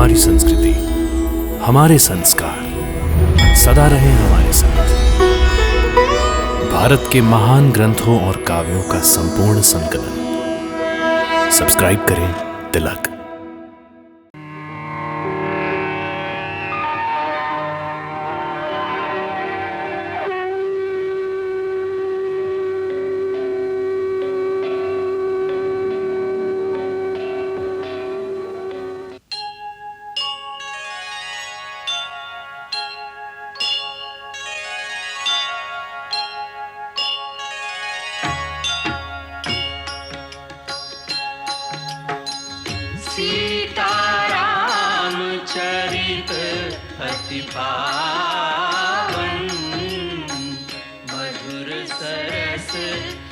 हमारी संस्कृति, हमारे संस्कार सदा रहे हमारे साथ। भारत के महान ग्रंथों और काव्यों का संपूर्ण संकलन। सब्सक्राइब करें तिलक। सीताराम चरित अति पावन, मधुर सरस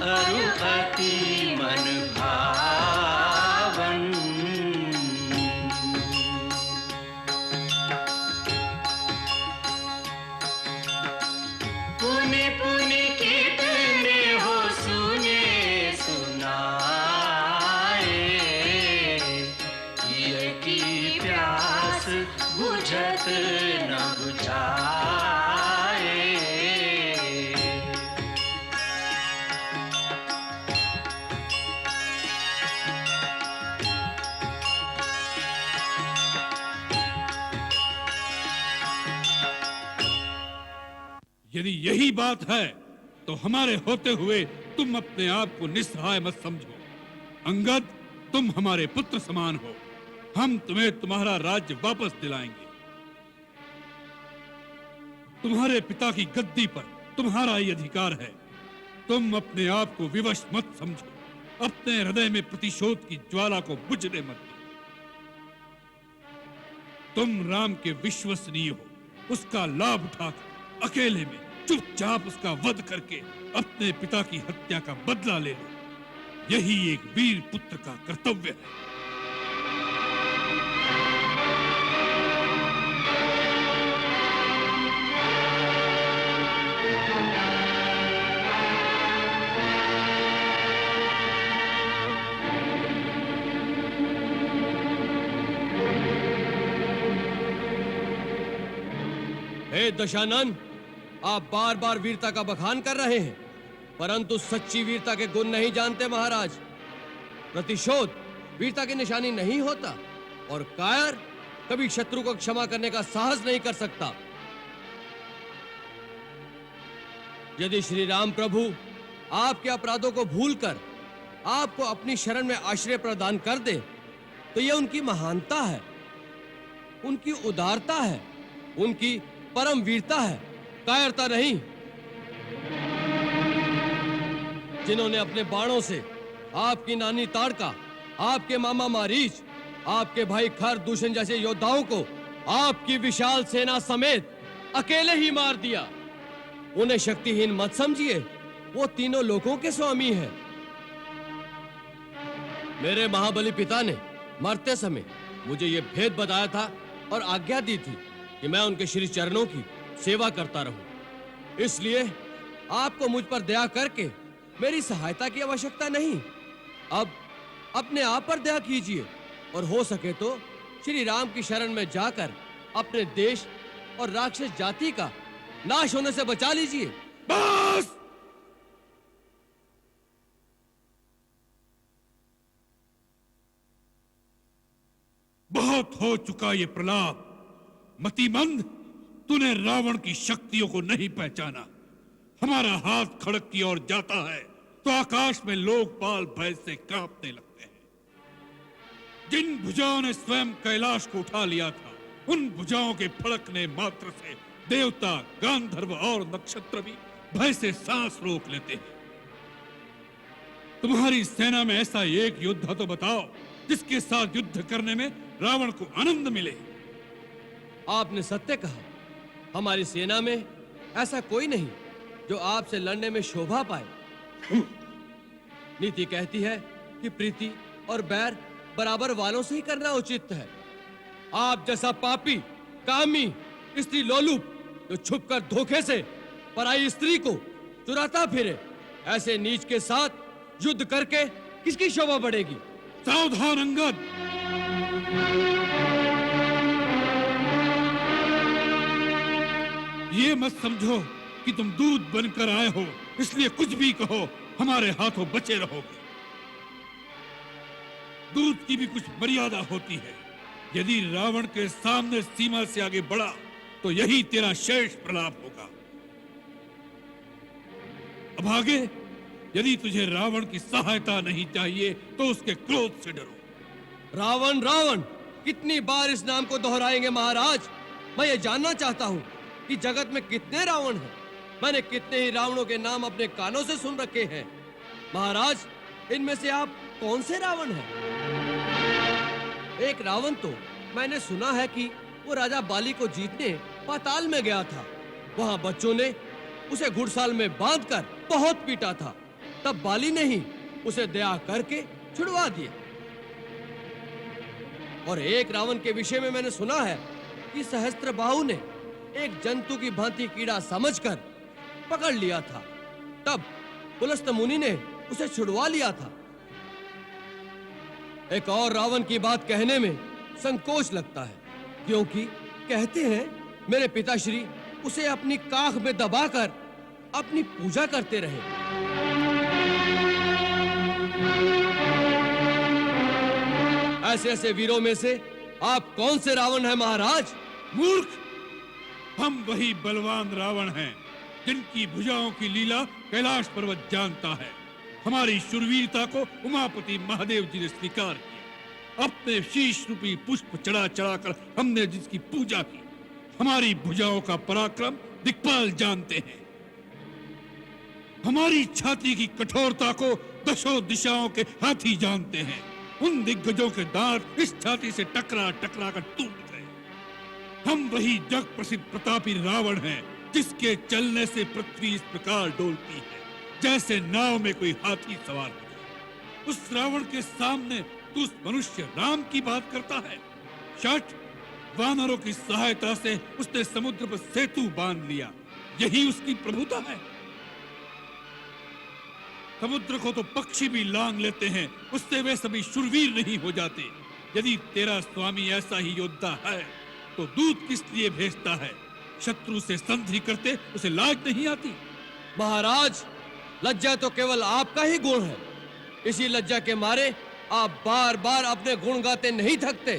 अरु अति मन भावन। पुनि पुनि कितने हो सुने सुनाए, की प्यास बुझत न बुझाए। यदि यही बात है तो हमारे होते हुए तुम अपने आप को निस्सहाय मत समझो। अंगद, तुम हमारे पुत्र समान हो। हम तुम्हें तुम्हारा राज्य वापस दिलाएंगे। तुम्हारे पिता की गद्दी पर तुम्हारा ही अधिकार है। तुम अपने आप को विवश मत समझो। अपने हृदय में प्रतिशोध की ज्वाला को बुझने मत दो। तुम राम के विश्वसनीय हो। उसका लाभ उठाकर अकेले में चुपचाप उसका वध करके अपने पिता की हत्या का बदला ले लो। यही एक वीर पुत्र का कर्तव्य है। हे दशानन, आप बार बार वीरता का बखान कर रहे हैं, परंतु सच्ची वीरता के गुण नहीं जानते महाराज। प्रतिशोध वीरता की निशानी नहीं होता और कायर कभी शत्रु को क्षमा करने का साहस नहीं कर सकता। यदि श्री राम प्रभु आपके अपराधों को भूलकर आपको अपनी शरण में आश्रय प्रदान कर दे तो यह उनकी महानता है, उनकी उदारता है, उनकी परम वीरता है, कायरता नहीं। जिन्होंने अपने बाणों से आपकी नानी ताड़का, आपके मामा मारीच, आपके भाई खर दूषण जैसे योद्धाओं को आपकी विशाल सेना समेत अकेले ही मार दिया, उन्हें शक्तिहीन मत समझिए। वो तीनों लोगों के स्वामी है। मेरे महाबली पिता ने मरते समय मुझे यह भेद बताया था और आज्ञा दी थी कि मैं उनके श्री चरणों की सेवा करता रहूं। इसलिए आपको मुझ पर दया करके मेरी सहायता की आवश्यकता नहीं। अब अपने आप पर दया कीजिए और हो सके तो श्री राम की शरण में जाकर अपने देश और राक्षस जाति का नाश होने से बचा लीजिए। बस! बहुत हो चुका ये प्रलाप। मतिमंद, तूने रावण की शक्तियों को नहीं पहचाना। हमारा हाथ खड़क की ओर जाता है तो आकाश में लोकपाल भय से कांपने लगते हैं। जिन भुजाओं ने स्वयं कैलाश को उठा लिया था, उन भुजाओं के फड़कने मात्र से देवता, गांधर्व और नक्षत्र भी भय से सांस रोक लेते हैं। तुम्हारी सेना में ऐसा एक योद्धा तो बताओ जिसके साथ युद्ध करने में रावण को आनंद मिले। आपने सत्य कहा। हमारी सेना में ऐसा कोई नहीं जो आपसे लड़ने में शोभा पाए। नीति कहती है कि प्रीति और बैर बराबर वालों से ही करना उचित है। आप जैसा पापी, कामी, स्त्री लोलुप जो छुपकर धोखे से पराई स्त्री को चुराता फिरे, ऐसे नीच के साथ युद्ध करके किसकी शोभा बढ़ेगी? सावधान अंगद! ये मत समझो कि तुम दूत बनकर आए हो, इसलिए कुछ भी कहो हमारे हाथों बचे रहोगे। दूत की भी कुछ मर्यादा होती है। यदि रावण के सामने सीमा से आगे बढ़ा तो यही तेरा शेष प्रलाप होगा। अब आगे, यदि तुझे रावण की सहायता नहीं चाहिए तो उसके क्रोध से डरो। रावण रावण कितनी बार इस नाम को दोहराएंगे महाराज? मैं ये जानना चाहता हूँ कि जगत में कितने रावण हैं। मैंने कितने ही रावणों के नाम अपने कानों से सुन रखे हैं। महाराज, इनमें से आप कौन से रावण हैं? एक रावण तो मैंने सुना है कि वो राजा बाली को जीतने पाताल में गया था। वहां बच्चों ने उसे घुड़साल में बांधकर बहुत पीटा था। तब बाली ने ही उसे दया करके छुड़वा दिया। और एक रावण के विषय में मैंने सुना है कि सहस्त्रबाहु ने एक जंतु की भांति कीड़ा समझकर पकड़ लिया था। तब पुलस्त मुनि ने उसे छुड़वा लिया था। एक और रावण की बात कहने में संकोच लगता है, क्योंकि कहते हैं मेरे पिताश्री उसे अपनी काख में दबाकर अपनी पूजा करते रहे। ऐसे ऐसे वीरों में से आप कौन से रावण हैं महाराज? मूर्ख, हम वही बलवान रावण हैं जिनकी भुजाओं की लीला कैलाश पर्वत जानता है। हमारी शूरवीरता को उमापति महादेव जी ने स्वीकार किया। अपने शीश रूपी पुष्प चढ़ा चढ़ाकर हमने जिसकी पूजा की। हमारी भुजाओं का पराक्रम दिक्पाल जानते हैं। हमारी छाती की कठोरता को दशों दिशाओं के हाथी जानते हैं। उन दिग्गजों के दांत इस छाती से टकरा टकरा कर टूट गए। हम वही जग प्रसिद्ध प्रतापी रावण हैं जिसके चलने से पृथ्वी इस प्रकार डोलती है जैसे नाव में कोई हाथी सवार हो जाए। उस रावण के सामने तू उस मनुष्य राम की बात करता है। शठ, वानरों की सहायता से उसने समुद्र पर सेतु बांध लिया। यही उसकी प्रभुता है। समुद्र को तो पक्षी भी लांग लेते हैं, उससे वे सभी शूरवीर नहीं हो जाते। यदि तेरा स्वामी ऐसा ही योद्धा है तो दूत किस लिए भेजता है? शत्रु से संधि करते उसे लाज नहीं आती? महाराज, लज्जा तो केवल आपका ही गुण है। इसी लज्जा के मारे आप बार बार अपने गुण गाते नहीं थकते।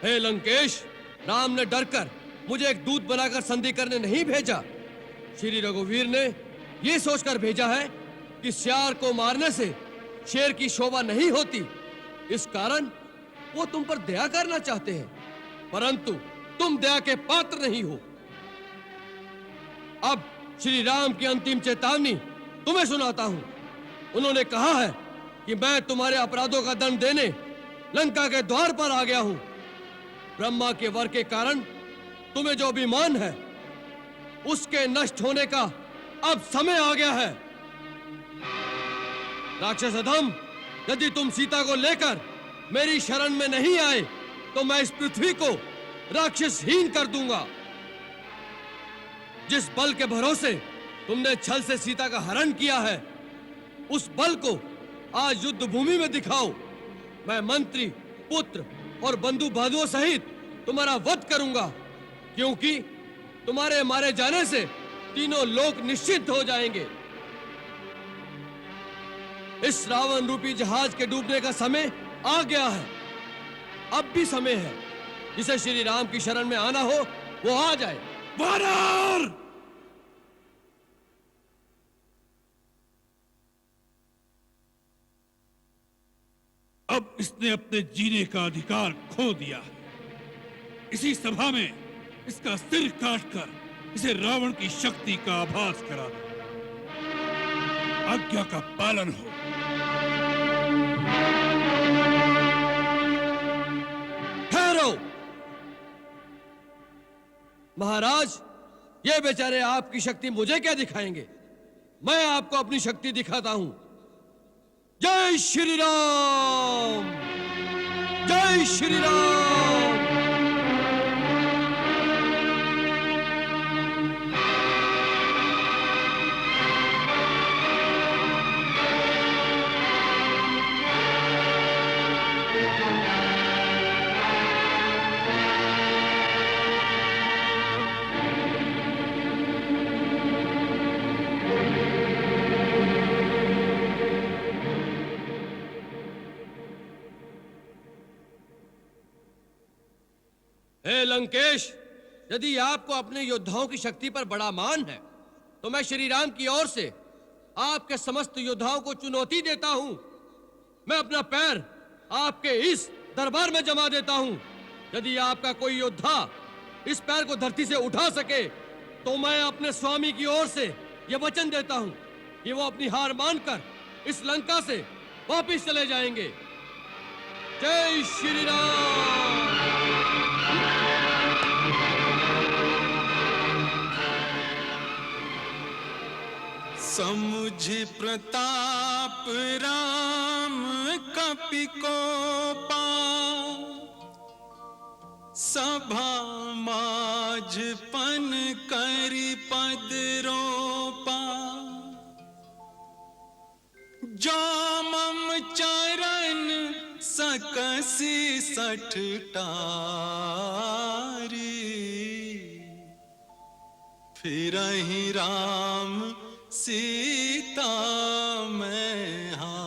हे लंकेश, राम ने डरकर मुझे एक दूत बनाकर संधि करने नहीं भेजा। श्री रघुवीर ने यह सोचकर भेजा है कि सियार को मारने से शेर की शोभा नहीं होती। इस कारण वो तुम पर दया करना चाहते हैं, परंतु तुम दया के पात्र नहीं हो। अब श्री राम की अंतिम चेतावनी तुम्हें सुनाता हूं। उन्होंने कहा है कि मैं तुम्हारे अपराधों का दंड देने लंका के द्वार पर आ गया हूं। ब्रह्मा के वर के कारण तुम्हें जो अभिमान है उसके नष्ट होने का अब समय आ गया है। राक्षस अधम, यदि तुम सीता को लेकर मेरी शरण में नहीं आए तो मैं इस पृथ्वी को राक्षसहीन कर दूंगा। जिस बल के भरोसे तुमने छल से सीता का हरण किया है, उस बल को आज युद्ध भूमि में दिखाओ। मैं मंत्री, पुत्र और बंधु बांधुओं सहित तुम्हारा वध करूंगा, क्योंकि तुम्हारे मारे जाने से तीनों लोक निश्चित हो जाएंगे। इस रावण रूपी जहाज के डूबने का समय आ गया है। अब भी समय है। जिसे श्री राम की शरण में आना हो वो आ जाए। वानर! अब इसने अपने जीने का अधिकार खो दिया है। इसी सभा में इसका सिर काटकर इसे रावण की शक्ति का आभास करा दो। आज्ञा का पालन हो। ठहरो महाराज, ये बेचारे आपकी शक्ति मुझे क्या दिखाएंगे? मैं आपको अपनी शक्ति दिखाता हूं। जय श्री राम, जय श्री राम। हे लंकेश, यदि आपको अपने योद्धाओं की शक्ति पर बड़ा मान है तो मैं श्री राम की ओर से आपके समस्त योद्धाओं को चुनौती देता हूं। मैं अपना पैर आपके इस दरबार में जमा देता हूं। यदि आपका कोई योद्धा इस पैर को धरती से उठा सके तो मैं अपने स्वामी की ओर से यह वचन देता हूं कि वो अपनी हार मानकर इस लंका से वापस चले जाएंगे। जय श्री राम। समुझ प्रताप राम कपि कोपा, सभा माझ पन करि पद रोपा। जो मम चरण सकसि सठ टारी, फिरहि राम सीता मैं हारी।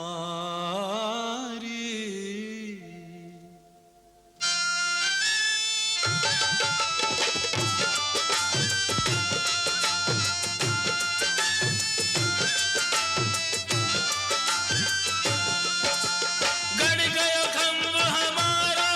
गड़ गयो खंभ हमारा,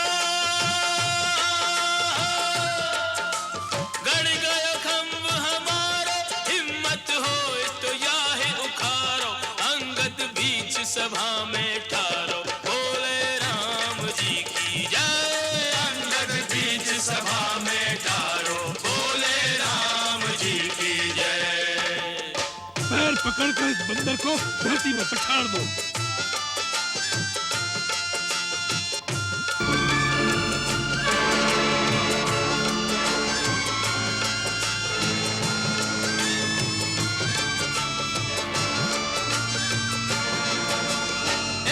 गड़ गयो खंभ हमारा। हिम्मत हो तो याहे उखारो, अंगद बीच सभा में ठारो। बोले राम जी की जय, अंगद बीच सभा में ठारो। बोले राम जी की जय। पैर पकड़कर इस बंदर को धरती में पछाड़ दो।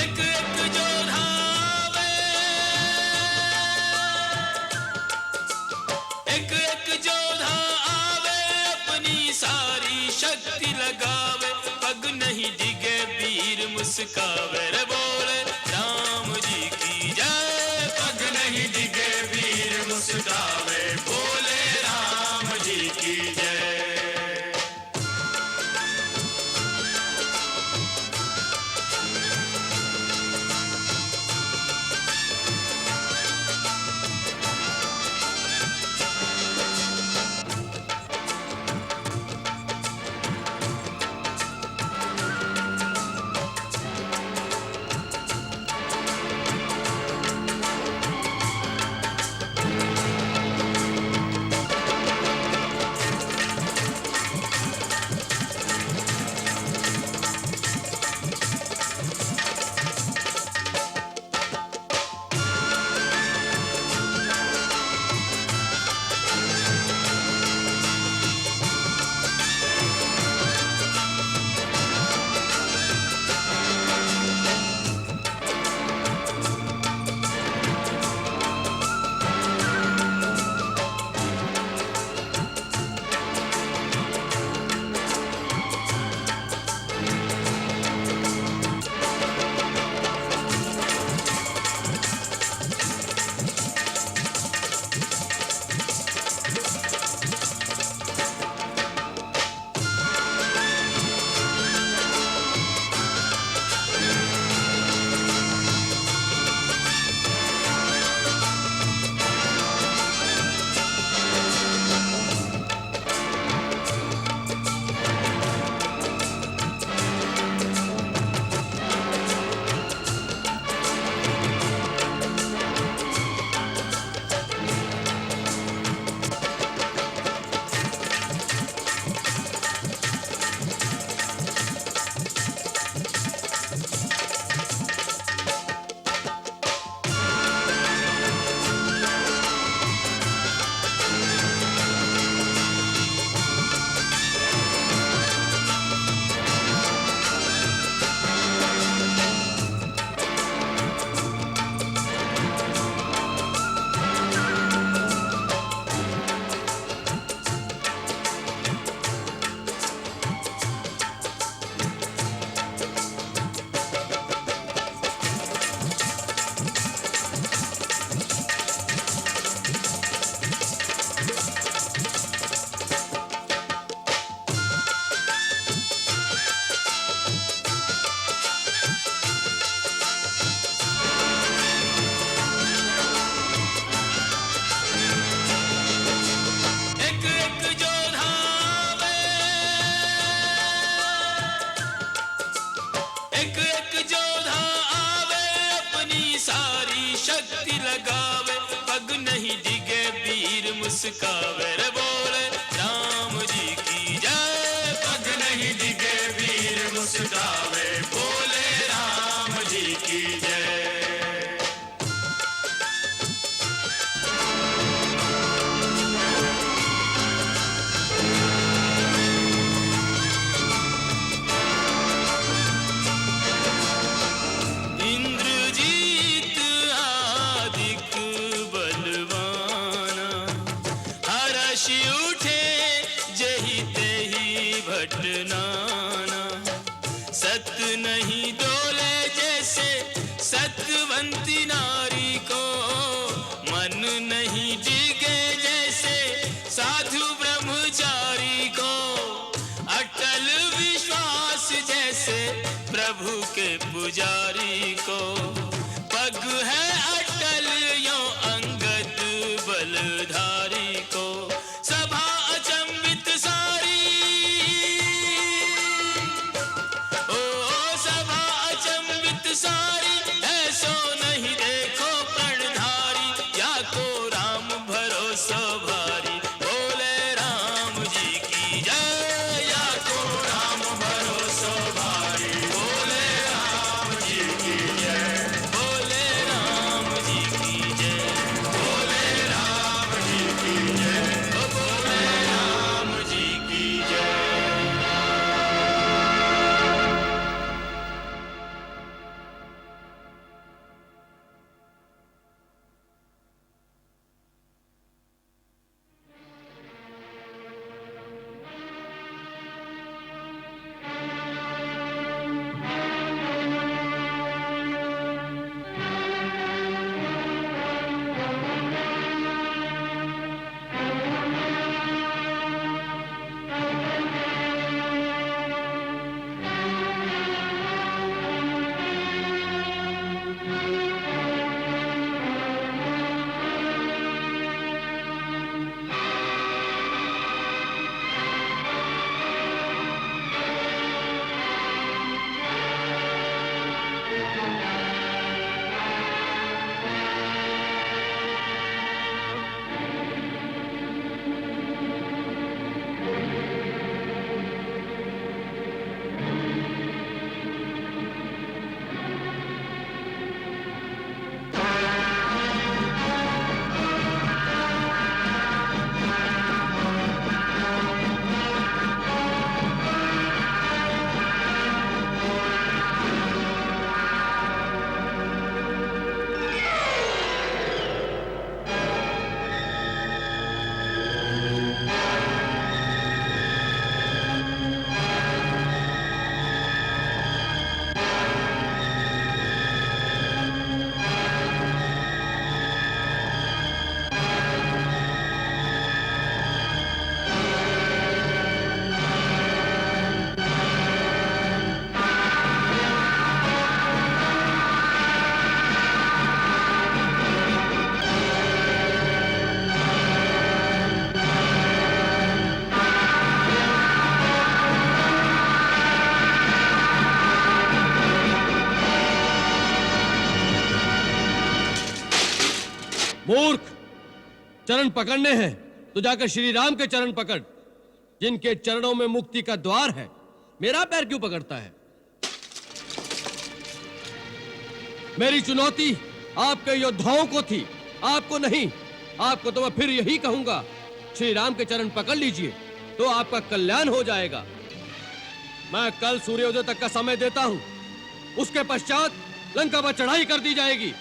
एक एक जोधा आवे, एक एक जोधा आवे। अपनी सारी शक्ति लगावे, पग नहीं डिगे वीर मुस्कावे। रे बोले राम जी की जय, पग नहीं डिगे वीर मुस्कावे। बोले राम जी की जय। मुस्कावे रे बोले राम जी की जय। पग नहीं डिगे वीर मुस्कावे बोले राम जी की जय। इंद्रजीत आदिक बलवाना हर्ष उठे जही तेही भटनाना। सत नहीं डोले जैसे सतवंती नारी को, मन नहीं डिगे जैसे साधु ब्रह्मचारी को। अटल विश्वास जैसे प्रभु के पुजारी को। पग है अटल यो अंगद बलधारी को। सभा अचंभित सारी, ओ सभा अचंभित सारी, ऐसो नहीं देखो प्रणधारी। या को राम भरोसा भारी बोले राम जी की जय। या को राम भरोसा भारी बोले राम जी की जय। बोले राम जी की जय। बोले राम जी की जय। बोले राम जी की जय। मूर्ख, चरण पकड़ने हैं तो जाकर श्री राम के चरण पकड़, जिनके चरणों में मुक्ति का द्वार है। मेरा पैर क्यों पकड़ता है? मेरी चुनौती आपके योद्धाओं को थी, आपको नहीं। आपको तो मैं फिर यही कहूंगा, श्री राम के चरण पकड़ लीजिए तो आपका कल्याण हो जाएगा। मैं कल सूर्योदय तक का समय देता हूं, उसके पश्चात लंका पर चढ़ाई कर दी जाएगी।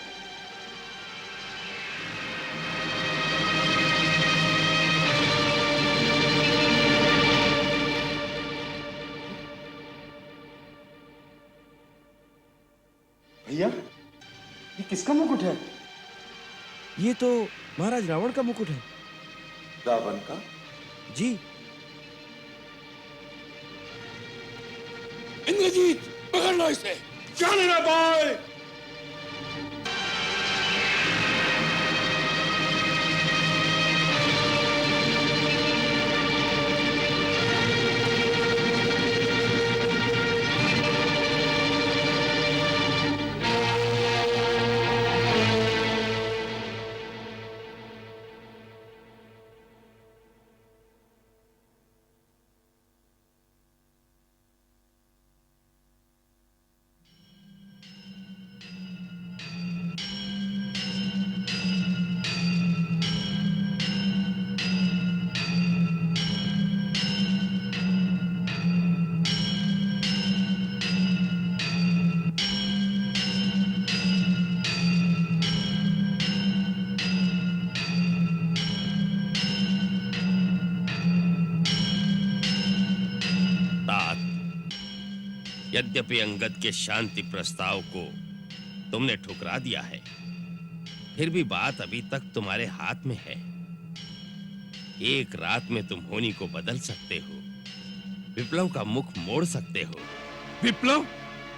भैया, ये किसका मुकुट है? ये तो महाराज रावण का मुकुट है। रावण का? जी। इंद्रजीत, पकड़ लो इसे। जाने ना पाए। यद्यपि अंगद के शांति प्रस्ताव को तुमने ठुकरा दिया है, फिर भी बात अभी तक तुम्हारे हाथ में है। एक रात में तुम होनी को बदल सकते हो, विप्लव का मुख मोड़ सकते हो। विप्लव?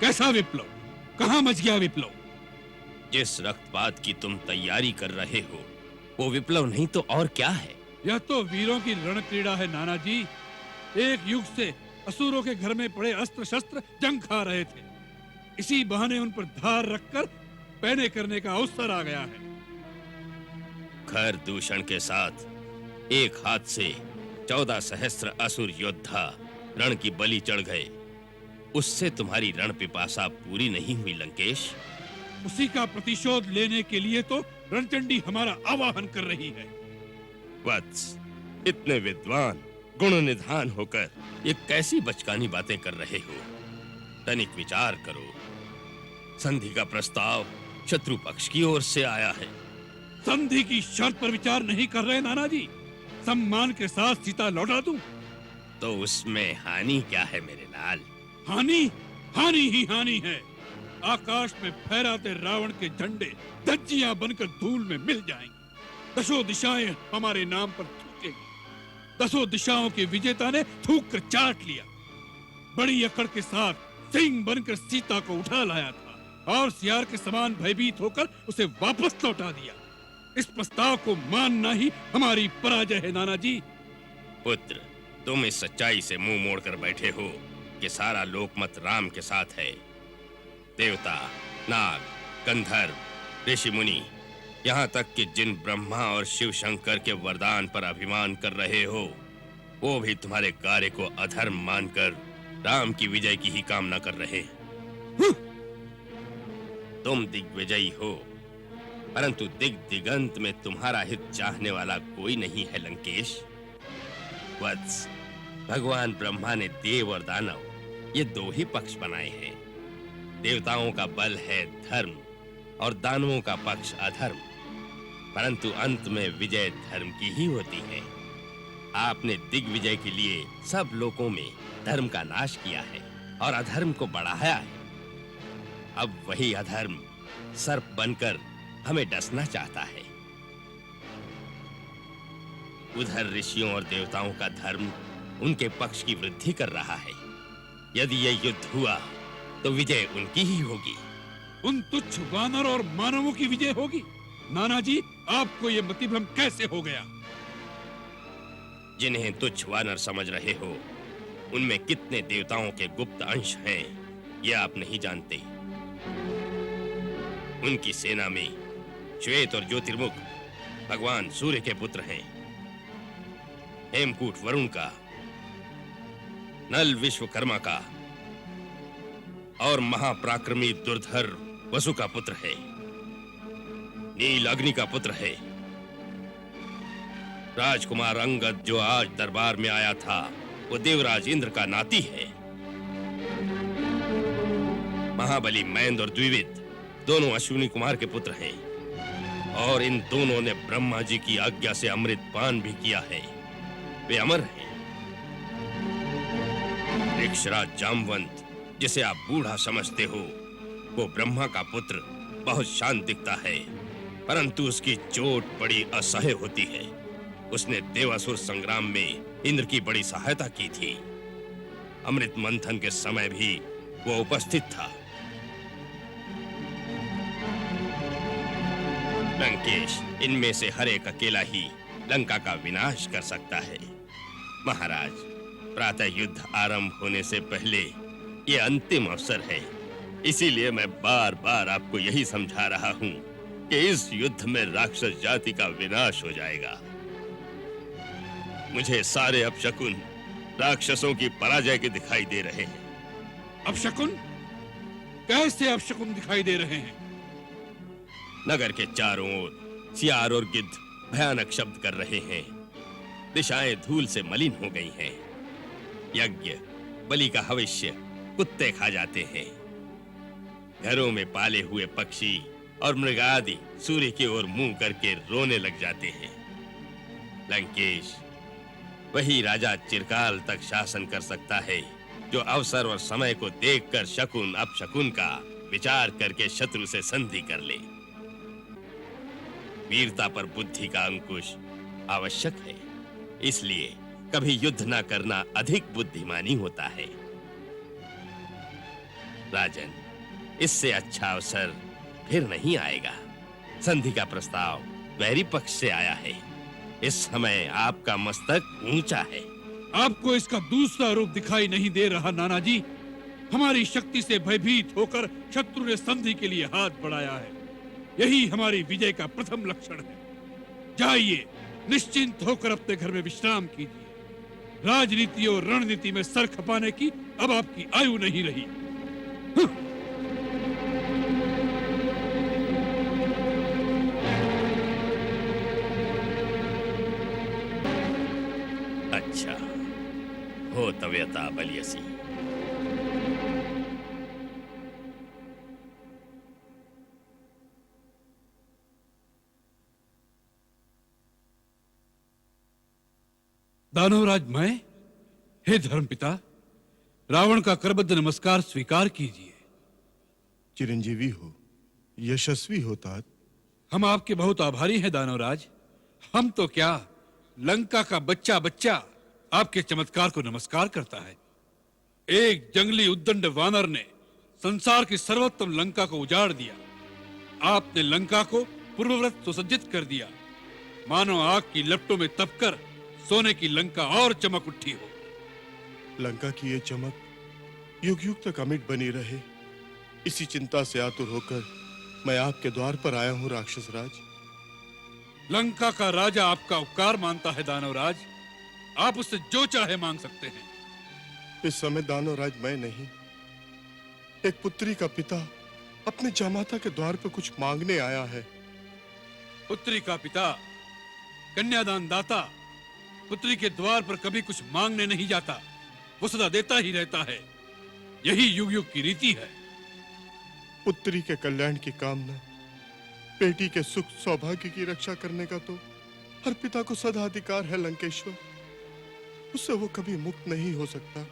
कैसा विप्लव? कहां मच गया विप्लव? जिस रक्तपात की तुम तैयारी कर रहे हो वो विप्लव नहीं तो और क्या है? यह तो वीरों की रण क्रीड़ा है नाना जी। एक युग से असुरों के घर में पड़े अस्त्र शस्त्र जंग खा रहे थे, इसी बहाने उन पर धार रखकर पैने करने का अवसर आ गया है। खर दूषण के साथ एक हाथ से 14 सहस्त्र असुर योद्धा रण की बलि चढ़ गए, उससे तुम्हारी रण पिपासा पूरी नहीं हुई लंकेश। उसी का प्रतिशोध लेने के लिए तो रणचंडी हमारा आवाहन कर रही है। वत्स, इतने विद्वान गुण निधान होकर ये कैसी बचकानी बातें कर रहे हो? तनिक विचार करो। संधि का प्रस्ताव शत्रु पक्ष की ओर से आया है। संधि की शर्त पर विचार नहीं कर रहे नाना जी। सम्मान के साथ सीता लौटा दूं। तो उसमें हानि क्या है मेरे लाल? हानि? हानि ही हानि है। आकाश में फहराते रावण के झंडे धज्जियां बनकर धूल में मिल जाएंगे। दसों दिशाएं हमारे नाम पर थूकेंगी। दसों दिशाओं के विजेता ने थूक कर चाट लिया। बड़ी अकड़ के साथ सिंह बनकर सीता को उठा लाया था और सियार के समान भयभीत होकर उसे वापस लौटा दिया। इस प्रस्ताव को मानना ही हमारी पराजय है नाना जी। पुत्र, तुम इस सच्चाई से मुंह मोड़कर बैठे हो कि सारा लोकमत राम के साथ है। देवता, नाग, गंधर्व, ऋषि मुनि, यहाँ तक कि जिन ब्रह्मा और शिव शंकर के वरदान पर अभिमान कर रहे हो, वो भी तुम्हारे कार्य को अधर्म मानकर राम की विजय की ही कामना कर रहे हैं। तुम दिग्विजयी हो, परंतु दिगंत में तुम्हारा हित चाहने वाला कोई नहीं है लंकेश। वत्स, भगवान ब्रह्मा ने देव और दानव ये दो ही पक्ष बनाए हैं। देवताओं का बल है धर्म और दानवों का पक्ष अधर्म, परंतु अंत में विजय धर्म की ही होती है। आपने दिग्विजय के लिए सब लोकों में धर्म का नाश किया है और अधर्म को बढ़ाया है। अब वही अधर्म सर्प बनकर हमें डसना चाहता है। उधर ऋषियों और देवताओं का धर्म उनके पक्ष की वृद्धि कर रहा है। यदि यह युद्ध हुआ तो विजय उनकी ही होगी। उन तुच्छ वानर और मानवों की विजय होगी। नाना जी, आपको यह मतिभ्रम कैसे हो गया? जिन्हें तुच्छ वानर समझ रहे हो, उनमें कितने देवताओं के गुप्त अंश हैं, यह आप नहीं जानते। उनकी सेना में श्वेत और ज्योतिर्मुख भगवान सूर्य के पुत्र हैं। हेमकूट वरुण का, नल विश्वकर्मा का और महापराक्रमी दुर्धर वसु का पुत्र है। नील अग्नि का पुत्र है। राजकुमार अंगद जो आज दरबार में आया था, वो देवराज इंद्र का नाती है। महाबली मैंद और द्विविद दोनों अश्विनी कुमार के पुत्र हैं और इन दोनों ने ब्रह्मा जी की आज्ञा से अमृत पान भी किया है। वे अमर हैं। ऋक्षराज जामवंत, जिसे आप बूढ़ा समझते हो, वो ब्रह्मा का पुत्र बहुत शांत दिखता है, परंतु उसकी चोट बड़ी असह्य होती है। उसने देवासुर संग्राम में इंद्र की बड़ी सहायता की थी। अमृत मंथन के समय भी वो उपस्थित था। लंकेश, इनमें से हर एक अकेला ही लंका का विनाश कर सकता है। महाराज, प्रातः युद्ध आरंभ होने से पहले ये अंतिम अवसर है। इसीलिए मैं बार बार आपको यही समझा रहा हूं कि इस युद्ध में राक्षस जाति का विनाश हो जाएगा। मुझे सारे अपशकुन राक्षसों की पराजय के दिखाई दे रहे हैं। अपशकुन? कैसे अपशकुन दिखाई दे रहे हैं? नगर के चारों ओर सियार और गिद्ध भयानक शब्द कर रहे हैं। दिशाएं धूल से मलिन हो गई हैं। यज्ञ, बलि का हविष्य कुत्ते खा जाते हैं। घरों में पाले हुए पक्षी और मृग आदि सूर्य की ओर मुंह करके रोने लग जाते हैं। लंकेश, वही राजा चिरकाल तक शासन कर सकता है जो अवसर और समय को देखकर शकुन अपशकुन का विचार करके शत्रु से संधि कर ले। वीरता पर बुद्धि का अंकुश आवश्यक है, इसलिए कभी युद्ध न करना अधिक बुद्धिमानी होता है। राजन, इससे अच्छा अवसर फिर नहीं आएगा। संधि का प्रस्ताव वैरी पक्ष से आया है। इस समय आपका मस्तक ऊंचा है। आपको इसका दूसरा रूप दिखाई नहीं दे रहा नाना जी? हमारी शक्ति से भयभीत होकर शत्रु ने संधि के लिए हाथ बढ़ाया है। यही हमारी विजय का प्रथम लक्षण है। जाइए, निश्चिंत होकर अपने घर में विश्राम कीजिए। राजनीति और रणनीति में सर खपाने की अब आपकी आयु नहीं रही। अच्छा हो तव्यता बलियसी। दानवराज मैं, हे धर्मपिता, रावण का करबद्ध नमस्कार स्वीकार कीजिए। चिरंजीवी हो, यशस्वी हो तात। हम आपके बहुत आभारी हैं दानवराज। हम तो क्या, लंका का बच्चा बच्चा आपके चमत्कार को नमस्कार करता है। एक जंगली उद्दंड वानर ने संसार की सर्वोत्तम लंका को उजाड़ दिया। आपने लंका को पूर्ववत सुसज्जित कर दिया, मानो आग की लपटों में तपकर सोने की लंका और चमक उठी हो। लंका की ये चमक युग युग तक अमिट बनी रहे, इसी चिंता से आतुर होकर मैं आपके द्वार पर आया हूं राक्षस राज। लंका का राजा आपका उपकार मानता है दानवराज। आप उससे जो चाहे मांग सकते हैं। इस समय दानवराज मैं नहीं, एक पुत्री का पिता अपने जामाता के द्वार पर कुछ मांगने आया है। पुत्री का पिता, कन्यादान दाता, पुत्री के द्वार पर कभी कुछ मांगने नहीं जाता, वो सदा देता ही रहता है। यही युग युग की रीति है। पुत्री के कल्याण की कामना, बेटी के सुख सौभाग्य की रक्षा करने का तो हर पिता को सदा अधिकार है लंकेश्वर। उससे वो कभी मुक्त नहीं हो सकता।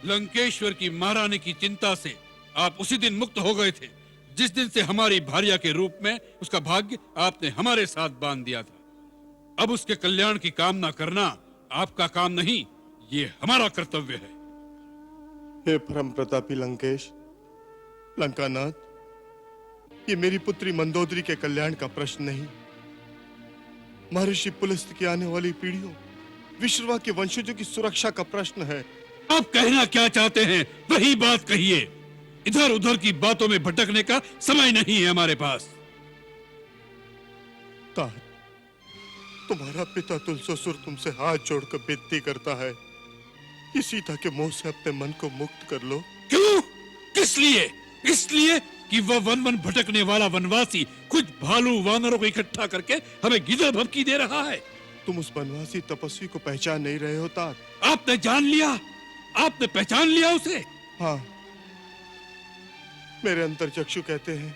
लंकेश्वर की महारानी की चिंता से आप उसी दिन मुक्त हो गए थे जिस दिन से हमारी भार्या के रूप में उसका भाग्य आपने हमारे साथ बांध दिया था। अब उसके कल्याण की कामना करना आपका काम नहीं, ये हमारा कर्तव्य है। हे परम प्रतापी लंकेश, लंकानाथ, ये मेरी पुत्री मंदोदरी के कल्याण का प्रश्न नहीं, महर्षि पुलस्त्य की आने वाली पीढ़ियों, विश्रवा के वंशजों की सुरक्षा का प्रश्न है। आप कहना क्या चाहते हैं वही बात कहिए। इधर उधर की बातों में भटकने का समय नहीं है हमारे पास। तात, तुम्हारा पिता तुलसोसुर तुमसे हाथ जोड़कर विनती करता है कि सीता के मोह से अपने मन को मुक्त कर लो। क्यों? किस लिए? इसलिए कि वह वन वन भटकने वाला वनवासी कुछ भालू वानरों को इकट्ठा करके हमें गिदड़ भभकी दे रहा है। तुम उस वनवासी तपस्वी को पहचान नहीं रहे हो तात। आपने जान लिया? आपने पहचान लिया उसे? हाँ, मेरे अंतर चक्षु कहते हैं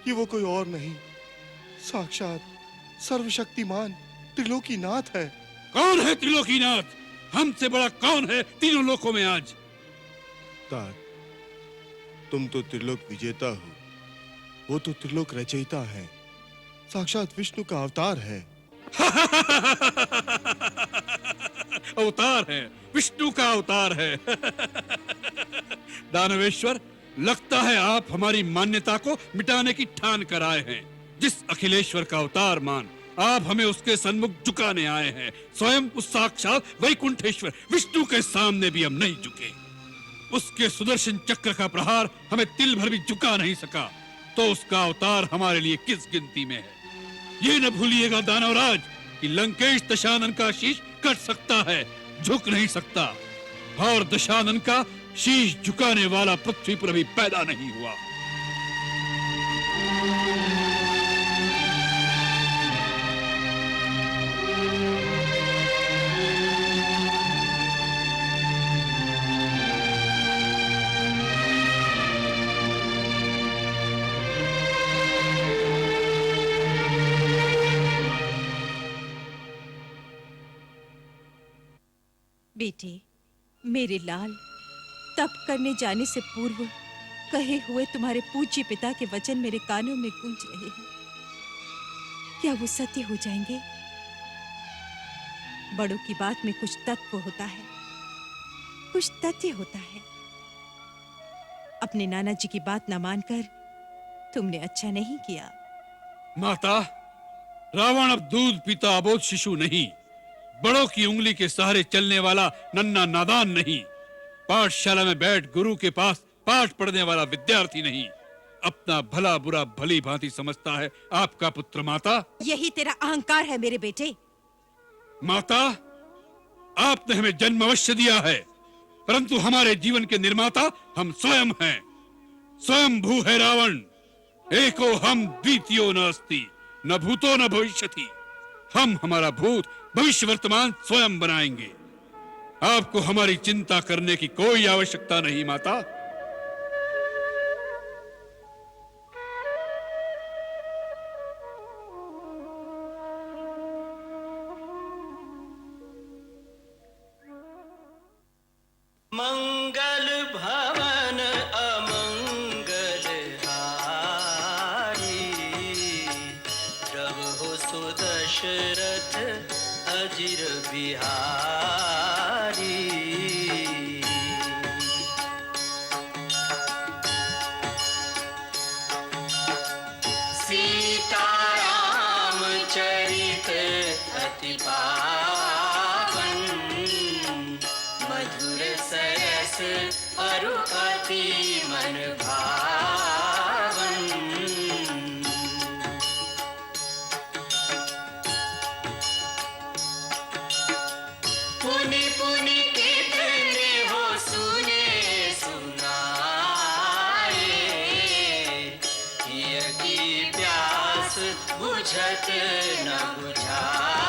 कि वो कोई और नहीं, साक्षात सर्वशक्तिमान त्रिलोकीनाथ है। कौन है त्रिलोकीनाथ? हमसे बड़ा कौन है तीनों लोकों में आज? तात, तुम तो त्रिलोक विजेता हो, वो तो त्रिलोक रचयिता है, साक्षात विष्णु का अवतार है। अवतार है, विष्णु का अवतार है। दानवेश्वर, लगता है आप हमारी मान्यता को मिटाने की ठान कर आए हैं। जिस अखिलेश्वर का अवतार मान आप हमें उसके सन्मुख झुकाने आए हैं, स्वयं उस साक्षात वैकुंठेश्वर विष्णु के सामने भी हम नहीं झुके। उसके सुदर्शन चक्र का प्रहार हमें तिल भर भी झुका नहीं सका, तो उसका अवतार हमारे लिए किस गिनती में है? ये न भूलिएगा दानवराज कि लंकेश दशानन का शीश कट सकता है, झुक नहीं सकता, और दशानन का शीश झुकाने वाला पृथ्वी पर अभी पैदा नहीं हुआ। बेटे, मेरे लाल, तप करने जाने से पूर्व कहे हुए तुम्हारे पूज्य पिता के वचन मेरे कानों में गूंज रहे हैं। क्या वो सत्य हो जाएंगे? बड़ों की बात में कुछ तत्व होता है, कुछ तथ्य होता है। अपने नाना जी की बात न मानकर तुमने अच्छा नहीं किया। माता, रावण अब दूध पीता अबोध शिशु नहीं, बड़ों की उंगली के सहारे चलने वाला नन्हा नादान नहीं, पाठशाला में बैठ गुरु के पास पाठ पढ़ने वाला विद्यार्थी नहीं। अपना भला बुरा भली भांति समझता है आपका पुत्र। माता, यही तेरा अहंकार है मेरे बेटे। माता, आपने हमें जन्म अवश्य दिया है, परंतु हमारे जीवन के निर्माता हम स्वयं हैं। स्वयं भू है रावण, एको हम द्वितीयो न अस्ति, न भूतो न भविष्यति। हम हमारा भूत भविष्य वर्तमान स्वयं बनाएंगे। आपको हमारी चिंता करने की कोई आवश्यकता नहीं माता। मंगल भवन अमंगल हारी, प्रभु सुदशरथ अजिर बिहारी। सीताराम चरित अति पावन, मधुर सरस अरु अति मन भावन। पुनि पुनि कितने हो सुने सुनाए, हिय की प्यास बुझत न बुझाए।